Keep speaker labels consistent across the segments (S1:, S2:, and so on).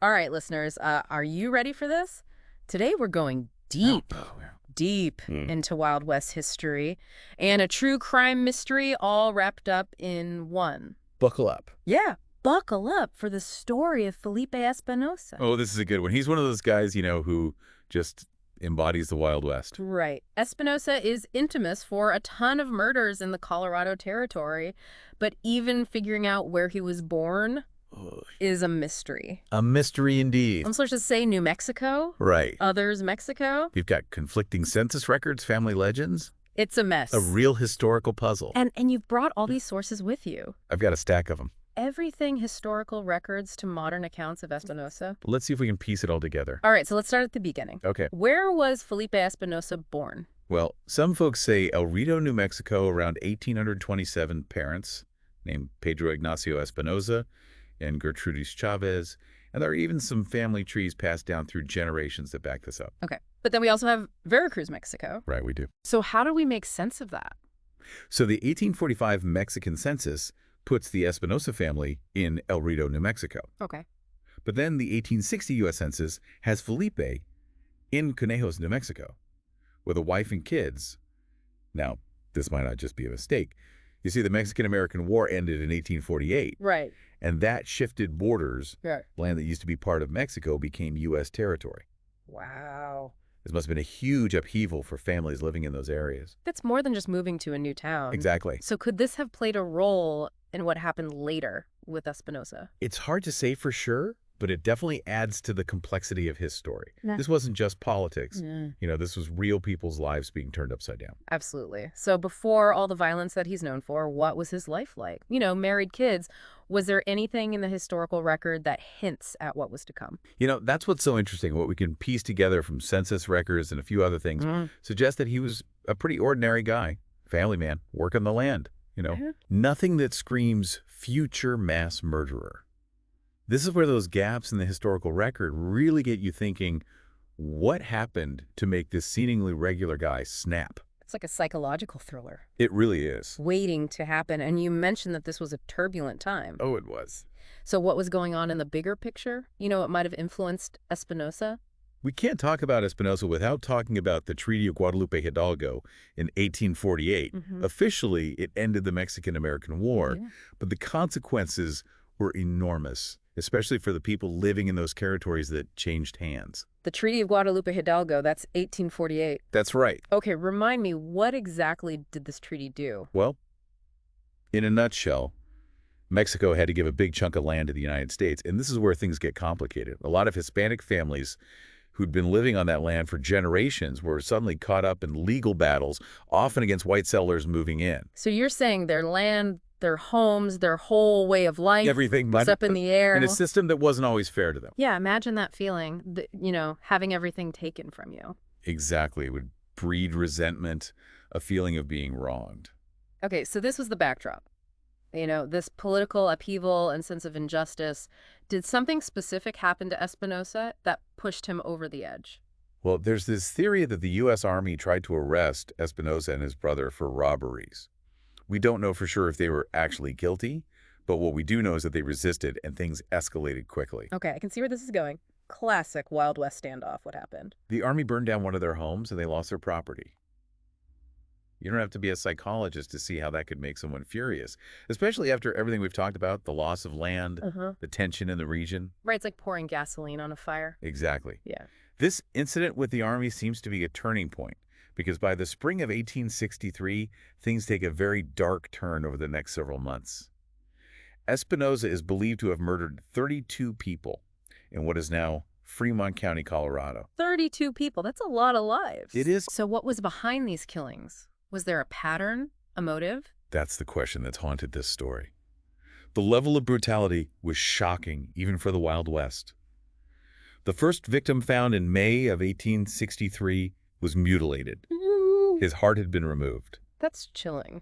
S1: All right, listeners, are you ready for this? Today we're going deep, deep into Wild West history and a true crime mystery all wrapped up in one.
S2: Buckle up.
S1: Yeah, buckle up for the story of Felipe Espinosa.
S2: Oh, this is a good one. He's one of those guys, who just embodies the Wild West.
S1: Right. Espinosa is infamous for a ton of murders in the Colorado Territory, but even figuring out where he was born is a mystery.
S2: A mystery indeed.
S1: So let's just say New Mexico.
S2: Right.
S1: Others Mexico.
S2: We've got conflicting census records, family legends.
S1: It's a mess.
S2: A real historical puzzle.
S1: And you've brought all these sources with you.
S2: I've got a stack of them.
S1: Everything historical records to modern accounts of Espinosa.
S2: Let's see if we can piece it all together.
S1: All right, so let's start at the beginning.
S2: Okay.
S1: Where was Felipe Espinosa born?
S2: Well, some folks say El Rito, New Mexico, around 1827. Parents named Pedro Ignacio Espinosa and Gertrudis Chavez. And there are even some family trees passed down through generations that back this up.
S1: Okay. But then we also have Veracruz, Mexico.
S2: Right, we do.
S1: So how do we make sense of that?
S2: So the 1845 Mexican census puts the Espinosa family in El Rito, New Mexico.
S1: Okay.
S2: But then the 1860 U.S. Census has Felipe in Conejos, New Mexico, with a wife and kids. Now, this might not just be a mistake. You see, the Mexican-American War ended in 1848.
S1: Right.
S2: And that shifted borders.
S1: Right.
S2: Land that used to be part of Mexico became U.S. territory.
S1: Wow.
S2: This must have been a huge upheaval for families living in those areas.
S1: That's more than just moving to a new town.
S2: Exactly.
S1: So could this have played a role in what happened later with Espinosa?
S2: It's hard to say for sure, but it definitely adds to the complexity of his story.
S1: Nah.
S2: This wasn't just politics.
S1: Yeah.
S2: This was real people's lives being turned upside down.
S1: Absolutely. So before all the violence that he's known for, what was his life like? Married kids. Was there anything in the historical record that hints at what was to come?
S2: That's what's so interesting. What we can piece together from census records and a few other things suggests that he was a pretty ordinary guy, family man, working the land. Nothing that screams future mass murderer. This is where those gaps in the historical record really get you thinking, what happened to make this seemingly regular guy snap?
S1: It's like a psychological thriller.
S2: It really is.
S1: Waiting to happen. And you mentioned that this was a turbulent time.
S2: Oh, it was.
S1: So what was going on in the bigger picture? It might have influenced Espinosa?
S2: We can't talk about Espinosa without talking about the Treaty of Guadalupe Hidalgo in 1848. Officially, it ended the Mexican-American War, but the consequences were enormous, especially for the people living in those territories that changed hands.
S1: The Treaty of Guadalupe Hidalgo, that's 1848.
S2: That's right.
S1: Okay, remind me, what exactly did this treaty do?
S2: Well, in a nutshell, Mexico had to give a big chunk of land to the United States, and this is where things get complicated. A lot of Hispanic families who'd been living on that land for generations were suddenly caught up in legal battles, often against white settlers moving in.
S1: So you're saying their land, their homes, their whole way of life,
S2: everything
S1: was up in the air.
S2: In a system that wasn't always fair to them.
S1: Yeah, imagine that feeling, having everything taken from you.
S2: Exactly. It would breed resentment, a feeling of being wronged.
S1: Okay, so this was the backdrop. This political upheaval and sense of injustice. Did something specific happen to Espinosa that pushed him over the edge?
S2: Well, there's this theory that the U.S. Army tried to arrest Espinosa and his brother for robberies. We don't know for sure if they were actually guilty, but what we do know is that they resisted and things escalated quickly.
S1: Okay, I can see where this is going. Classic Wild West standoff. What happened?
S2: The Army burned down one of their homes and they lost their property. You don't have to be a psychologist to see how that could make someone furious, especially after everything we've talked about, the loss of land, the tension in the region.
S1: Right, it's like pouring gasoline on a fire.
S2: Exactly.
S1: Yeah.
S2: This incident with the Army seems to be a turning point, because by the spring of 1863, things take a very dark turn over the next several months. Espinosa is believed to have murdered 32 people in what is now Fremont County, Colorado.
S1: 32 people. That's a lot of lives.
S2: It is.
S1: So what was behind these killings? Was there a pattern, a motive?
S2: That's the question that's haunted this story. The level of brutality was shocking, even for the Wild West. The first victim found in May of 1863 was mutilated. His heart had been removed.
S1: That's chilling.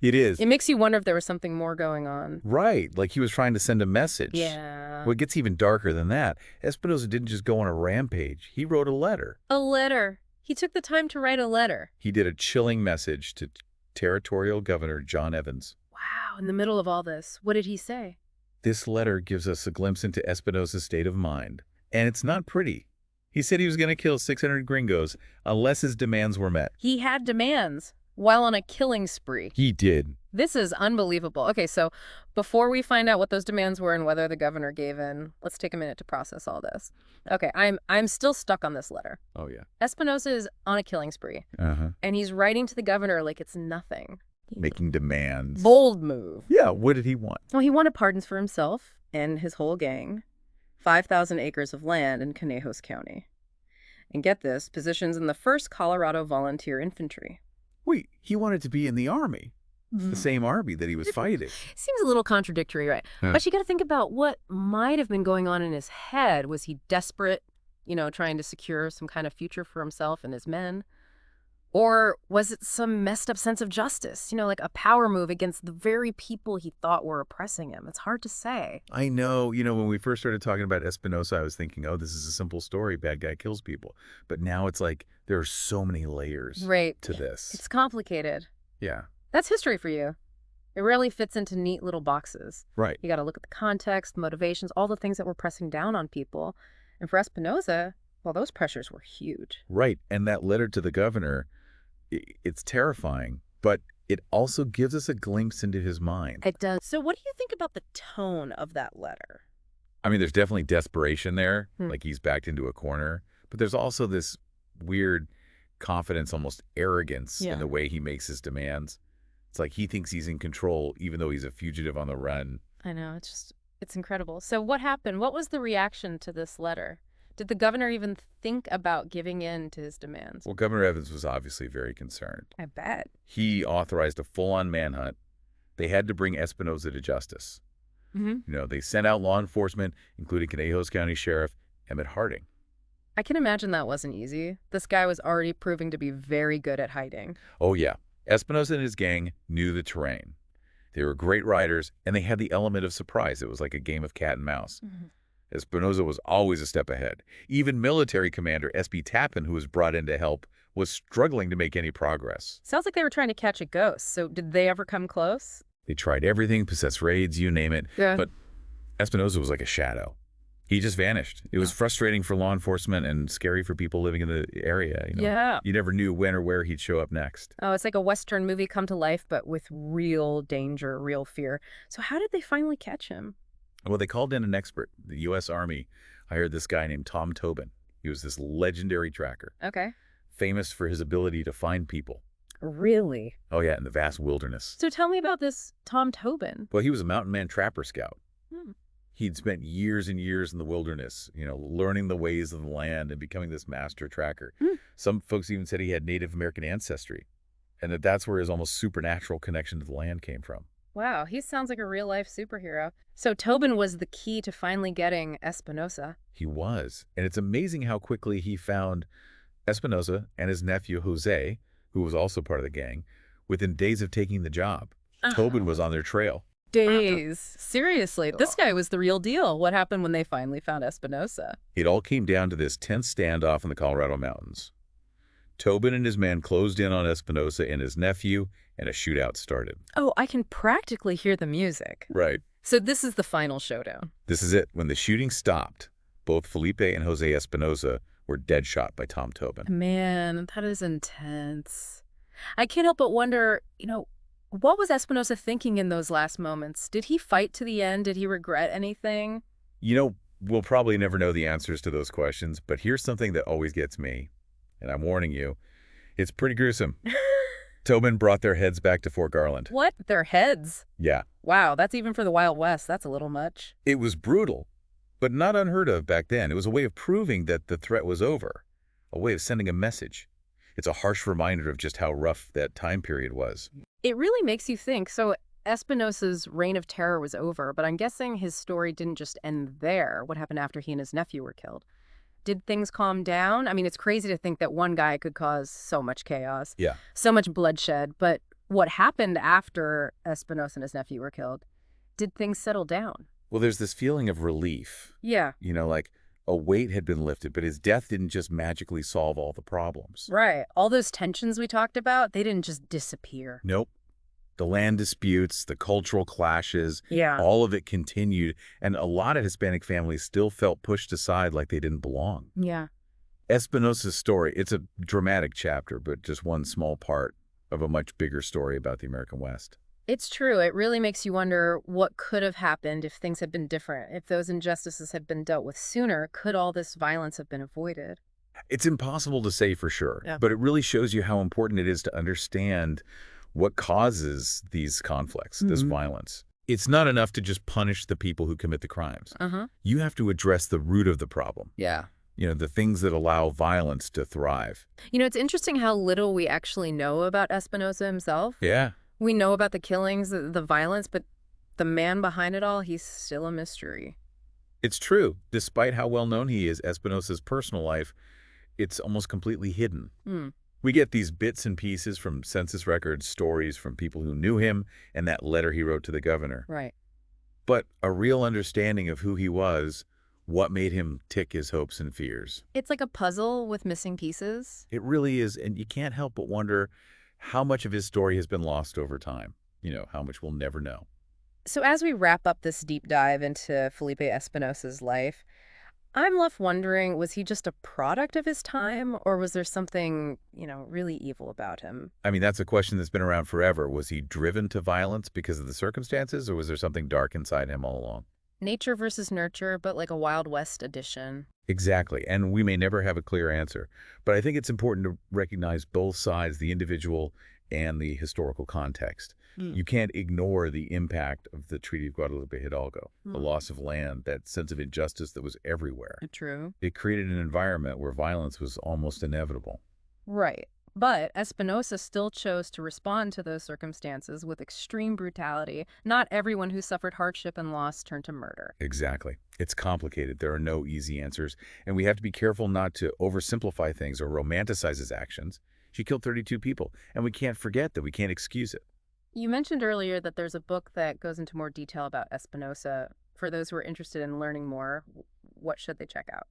S2: It is.
S1: It makes you wonder if there was something more going on.
S2: Right, like he was trying to send a message.
S1: Yeah.
S2: Well, it gets even darker than that. Espinosa didn't just go on a rampage. He wrote a letter.
S1: A letter. He took the time to write a letter.
S2: He did a chilling message to Territorial Governor John Evans.
S1: Wow, in the middle of all this, what did he say?
S2: This letter gives us a glimpse into Espinosa's state of mind. And it's not pretty. He said he was going to kill 600 gringos unless his demands were met.
S1: He had demands while on a killing spree.
S2: He did.
S1: This is unbelievable. Okay, so before we find out what those demands were and whether the governor gave in, let's take a minute to process all this. Okay, I'm still stuck on this letter.
S2: Oh, yeah.
S1: Espinosa is on a killing spree, and he's writing to the governor like it's nothing.
S2: Making demands.
S1: Bold move.
S2: Yeah, what did he want?
S1: Well, he wanted pardons for himself and his whole gang, 5,000 acres of land in Conejos County. And get this, positions in the 1st Colorado Volunteer Infantry.
S2: Wait, he wanted to be in the army. The same army that he was fighting.
S1: Seems a little contradictory, right? But you got to think about what might have been going on in his head. Was he desperate, trying to secure some kind of future for himself and his men? Or was it some messed up sense of justice, like a power move against the very people he thought were oppressing him? It's hard to say.
S2: I know. When we first started talking about Espinosa, I was thinking, oh, this is a simple story. Bad guy kills people. But now it's like there are so many layers to this.
S1: It's complicated.
S2: Yeah.
S1: That's history for you. It rarely fits into neat little boxes.
S2: Right.
S1: You got to look at the context, motivations, all the things that were pressing down on people. And for Espinosa, well, those pressures were huge.
S2: Right. And that letter to the governor, it's terrifying, but it also gives us a glimpse into his mind.
S1: It does. So what do you think about the tone of that letter?
S2: I mean, there's definitely desperation there, like he's backed into a corner, but there's also this weird confidence, almost arrogance in the way he makes his demands. It's like he thinks he's in control, even though he's a fugitive on the run.
S1: I know. It's incredible. So what happened? What was the reaction to this letter? Did the governor even think about giving in to his demands?
S2: Well, Governor Evans was obviously very concerned.
S1: I bet.
S2: He authorized a full-on manhunt. They had to bring Espinosa to justice. They sent out law enforcement, including Conejos County Sheriff Emmett Harding.
S1: I can imagine that wasn't easy. This guy was already proving to be very good at hiding.
S2: Oh, yeah. Espinosa and his gang knew the terrain. They were great riders, and they had the element of surprise. It was like a game of cat and mouse. Espinosa was always a step ahead. Even military commander S.B. Tappan, who was brought in to help, was struggling to make any progress.
S1: Sounds like they were trying to catch a ghost. So did they ever come close?
S2: They tried everything, possessed raids, you name it.
S1: Yeah.
S2: But Espinosa was like a shadow. He just vanished. It was frustrating for law enforcement and scary for people living in the area.
S1: Yeah.
S2: You never knew when or where he'd show up next.
S1: Oh, it's like a Western movie come to life, but with real danger, real fear. So how did they finally catch him?
S2: Well, they called in an expert. The U.S. Army hired this guy named Tom Tobin. He was this legendary tracker.
S1: Okay.
S2: Famous for his ability to find people.
S1: Really?
S2: Oh, yeah, in the vast wilderness.
S1: So tell me about this Tom Tobin.
S2: Well, he was a mountain man trapper scout. He'd spent years and years in the wilderness, learning the ways of the land and becoming this master tracker. Some folks even said he had Native American ancestry, and that's where his almost supernatural connection to the land came from.
S1: Wow, he sounds like a real-life superhero. So Tobin was the key to finally getting Espinosa.
S2: He was, and it's amazing how quickly he found Espinosa and his nephew Jose, who was also part of the gang, within days of taking the job. Tobin was on their trail.
S1: Days. Seriously, this guy was the real deal. What happened when they finally found Espinosa?
S2: It all came down to this tense standoff in the Colorado mountains. Tobin and his men closed in on Espinosa and his nephew, and a shootout started.
S1: Oh, I can practically hear the music.
S2: Right.
S1: So this is the final showdown.
S2: This is it. When the shooting stopped, both Felipe and Jose Espinosa were dead shot by Tom Tobin.
S1: Man, that is intense. I can't help but wonder, what was Espinosa thinking in those last moments? Did he fight to the end? Did he regret anything?
S2: We'll probably never know the answers to those questions, but here's something that always gets me, and I'm warning you, it's pretty gruesome. Tobin brought their heads back to Fort Garland.
S1: What? Their heads?
S2: Yeah.
S1: Wow, that's even for the Wild West. That's a little much.
S2: It was brutal, but not unheard of back then. It was a way of proving that the threat was over, a way of sending a message. It's a harsh reminder of just how rough that time period was.
S1: It really makes you think. So Espinosa's reign of terror was over, but I'm guessing his story didn't just end there. What happened after he and his nephew were killed? Did things calm down? I mean, it's crazy to think that one guy could cause so much chaos, so much bloodshed. But what happened after Espinosa and his nephew were killed? Did things settle down?
S2: Well, there's this feeling of relief.
S1: Yeah.
S2: Like a weight had been lifted, but his death didn't just magically solve all the problems.
S1: Right. All those tensions we talked about, they didn't just disappear.
S2: Nope. The land disputes, the cultural clashes,
S1: Yeah.
S2: all of it continued, and a lot of Hispanic families still felt pushed aside like they didn't belong.
S1: Yeah.
S2: Espinosa's story, it's a dramatic chapter, but just one small part of a much bigger story about the American West.
S1: It's true. It really makes you wonder what could have happened if things had been different. If those injustices had been dealt with sooner, could all this violence have been avoided?
S2: It's impossible to say for sure,
S1: Yeah.
S2: but it really shows you how important it is to understand what causes these conflicts, this violence. It's not enough to just punish the people who commit the crimes. You have to address the root of the problem.
S1: Yeah.
S2: The things that allow violence to thrive.
S1: It's interesting how little we actually know about Espinosa himself.
S2: Yeah.
S1: We know about the killings, the violence, but the man behind it all, he's still a mystery.
S2: It's true. Despite how well known he is, Espinosa's personal life, it's almost completely hidden. We get these bits and pieces from census records, stories from people who knew him, and that letter he wrote to the governor.
S1: Right.
S2: But a real understanding of who he was, what made him tick his hopes and fears.
S1: It's like a puzzle with missing pieces.
S2: It really is, and you can't help but wonder how much of his story has been lost over time. How much we'll never know.
S1: So as we wrap up this deep dive into Felipe Espinosa's life, I'm left wondering, was he just a product of his time, or was there something, really evil about him?
S2: I mean, that's a question that's been around forever. Was he driven to violence because of the circumstances, or was there something dark inside him all along?
S1: Nature versus nurture, but like a Wild West edition.
S2: Exactly, and we may never have a clear answer. But I think it's important to recognize both sides, the individual and the historical context. You can't ignore the impact of the Treaty of Guadalupe Hidalgo, the loss of land, that sense of injustice that was everywhere.
S1: True.
S2: It created an environment where violence was almost inevitable.
S1: Right. But Espinosa still chose to respond to those circumstances with extreme brutality. Not everyone who suffered hardship and loss turned to murder.
S2: Exactly. It's complicated. There are no easy answers, and we have to be careful not to oversimplify things or romanticize his actions. She killed 32 people, and we can't forget that. We can't excuse it.
S1: You mentioned earlier that there's a book that goes into more detail about Espinosa. For those who are interested in learning more, what should they check out?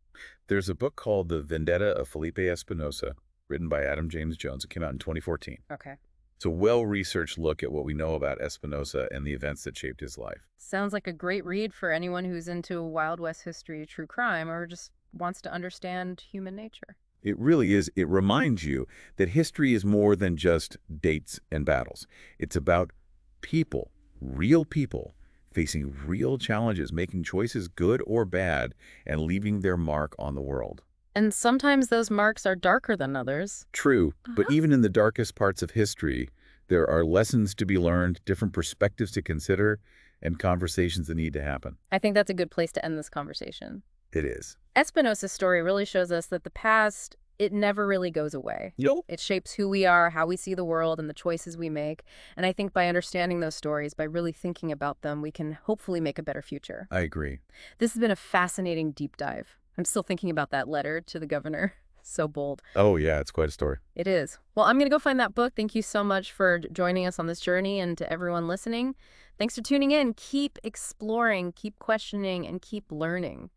S2: There's a book called The Vendetta of Felipe Espinosa, written by Adam James Jones. It came out in 2014.
S1: Okay.
S2: It's a well-researched look at what we know about Espinosa and the events that shaped his life.
S1: Sounds like a great read for anyone who's into Wild West history, true crime, or just wants to understand human nature.
S2: It really is. It reminds you that history is more than just dates and battles. It's about people, real people, facing real challenges, making choices good or bad, and leaving their mark on the world.
S1: And sometimes those marks are darker than others.
S2: True, but even in the darkest parts of history, there are lessons to be learned, different perspectives to consider, and conversations that need to happen.
S1: I think that's a good place to end this conversation.
S2: It is.
S1: Espinosa's story really shows us that the past, it never really goes away. It shapes who we are, how we see the world, and the choices we make. And I think by understanding those stories, by really thinking about them, we can hopefully make a better future.
S2: I agree.
S1: This has been a fascinating deep dive. I'm still thinking about that letter to the governor. So bold.
S2: Oh, yeah, it's quite a story.
S1: It is. Well, I'm going to go find that book. Thank you so much for joining us on this journey, and to everyone listening, thanks for tuning in. Keep exploring, keep questioning, and keep learning.